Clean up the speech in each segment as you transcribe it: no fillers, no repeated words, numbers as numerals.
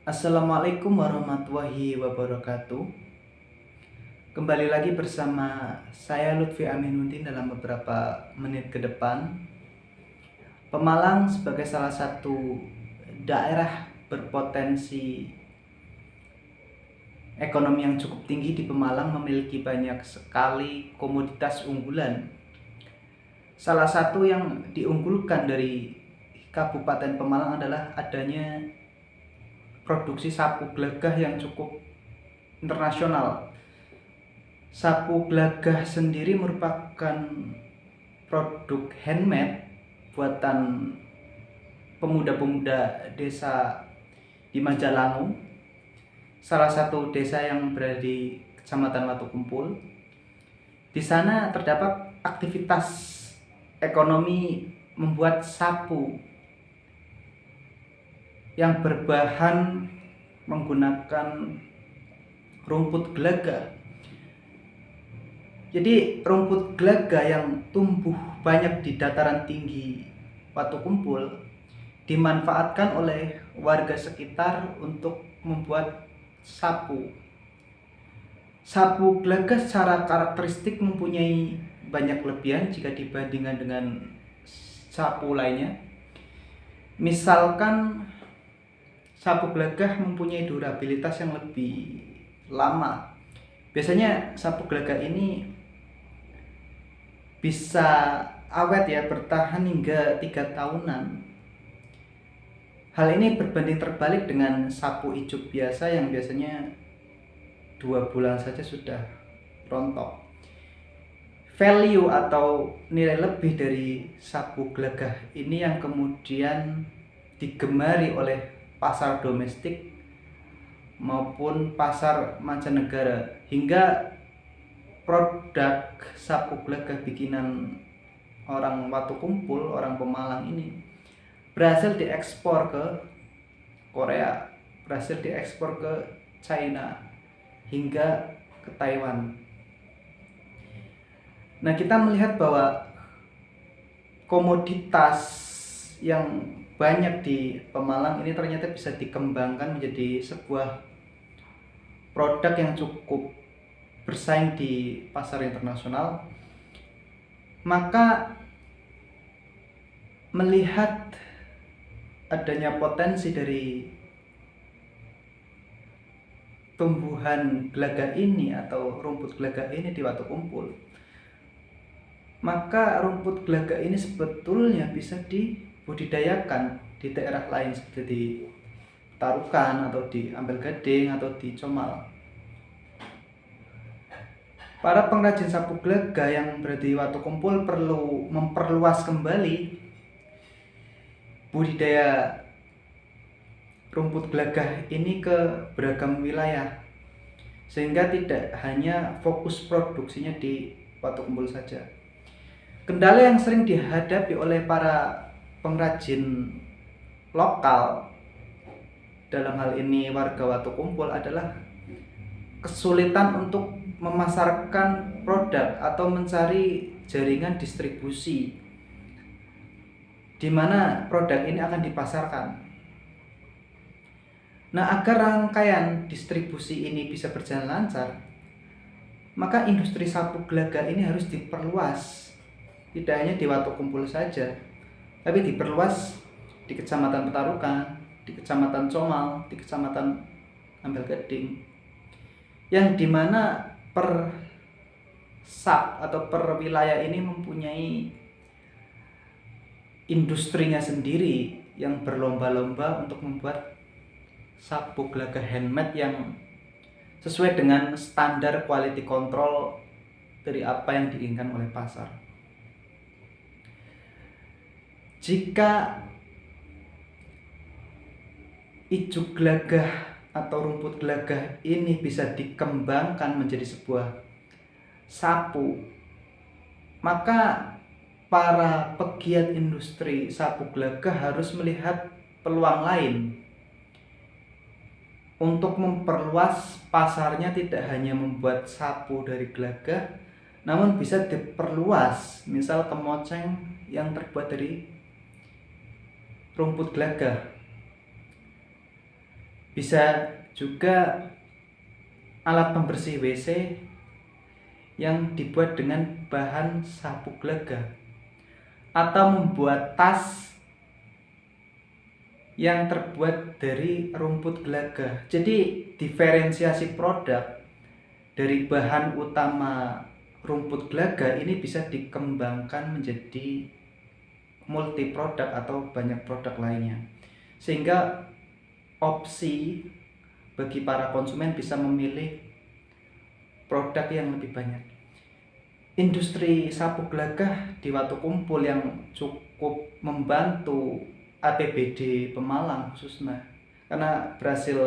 Assalamualaikum warahmatullahi wabarakatuh. Kembali lagi bersama saya Lutfi Aminuddin dalam beberapa menit ke depan. Pemalang sebagai salah satu daerah berpotensi ekonomi yang cukup tinggi di Pemalang memiliki banyak sekali komoditas unggulan. Salah satu yang diunggulkan dari Kabupaten Pemalang adalah adanya produksi sapu glagah yang cukup internasional. Sapu glagah sendiri merupakan produk handmade buatan pemuda-pemuda desa di Majalangu, salah satu desa yang berada di Kecamatan Watukumpul. Di sana terdapat aktivitas ekonomi membuat sapu yang berbahan menggunakan rumput gelaga. Jadi rumput gelaga yang tumbuh banyak di dataran tinggi Watukumpul dimanfaatkan oleh warga sekitar untuk membuat sapu. Sapu gelaga secara karakteristik mempunyai banyak kelebihan jika dibandingkan dengan sapu lainnya. Misalkan sapu gelagah mempunyai durabilitas yang lebih lama. Biasanya sapu gelagah ini bisa awet ya, bertahan hingga 3 tahunan. Hal ini berbanding terbalik dengan sapu ijuk biasa yang biasanya 2 bulan saja sudah rontok. Value atau nilai lebih dari sapu gelagah ini yang kemudian digemari oleh pasar domestik maupun pasar mancanegara, hingga produk sapu glagah bikinan orang Watukumpul, orang Pemalang ini berhasil diekspor ke Korea, berhasil diekspor ke China, hingga ke Taiwan. Nah, kita melihat bahwa komoditas yang banyak di Pemalang ini ternyata bisa dikembangkan menjadi sebuah produk yang cukup bersaing di pasar internasional. Maka melihat adanya potensi dari tumbuhan gelaga ini atau rumput gelaga ini di Watukumpul, maka rumput gelaga ini sebetulnya bisa dibudidayakan di daerah lain seperti di Tarukan atau di Ampel Gading atau di Comal. Para pengrajin sapu gelaga yang berada di Watukumpul perlu memperluas kembali budidaya rumput gelagah ini ke beragam wilayah, sehingga tidak hanya fokus produksinya di Watukumpul saja. Kendala yang sering dihadapi oleh para pengrajin lokal, dalam hal ini warga Watukumpul, adalah kesulitan untuk memasarkan produk atau mencari jaringan distribusi di mana produk ini akan dipasarkan. Nah, agar rangkaian distribusi ini bisa berjalan lancar, maka industri sapu gelaga ini harus diperluas. Tidak hanya di Watukumpul saja, tapi diperluas di Kecamatan Petarukan, di Kecamatan Comal, di Kecamatan Ampel Gading, yang dimana per sub atau per wilayah ini mempunyai industrinya sendiri yang berlomba-lomba untuk membuat sapu gelaga handmade yang sesuai dengan standar quality control dari apa yang diinginkan oleh pasar. Jika ijuk gelagah atau rumput gelagah ini bisa dikembangkan menjadi sebuah sapu, maka para pegiat industri sapu gelagah harus melihat peluang lain untuk memperluas pasarnya. Tidak hanya membuat sapu dari gelagah, namun bisa diperluas, misal kemoceng yang terbuat dari rumput gelagah. Bisa juga alat pembersih WC yang dibuat dengan bahan sabuk lega, atau membuat tas yang terbuat dari rumput gelaga. Jadi diferensiasi produk dari bahan utama rumput gelaga ini bisa dikembangkan menjadi multi produk atau banyak produk lainnya, sehingga opsi bagi para konsumen bisa memilih produk yang lebih banyak. Industri sabuk gelagah di Watukumpul yang cukup membantu APBD Pemalang khususnya, karena berhasil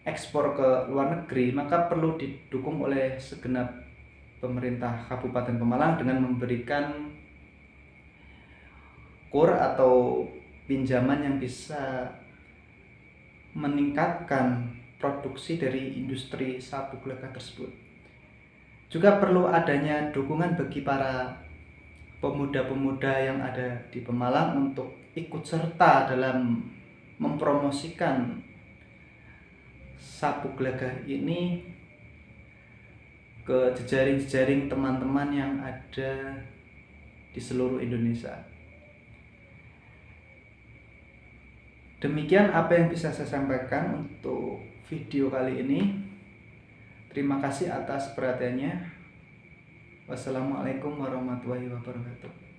ekspor ke luar negeri, maka perlu didukung oleh segenap pemerintah Kabupaten Pemalang dengan memberikan kur atau pinjaman yang bisa meningkatkan produksi dari industri sabuk gelagah tersebut. Juga perlu adanya dukungan bagi para pemuda-pemuda yang ada di Pemalang untuk ikut serta dalam mempromosikan sabuk gelagah ini ke jejaring-jejaring teman-teman yang ada di seluruh Indonesia. Demikian apa yang bisa saya sampaikan untuk video kali ini. Terima kasih atas perhatiannya. Wassalamualaikum warahmatullahi wabarakatuh.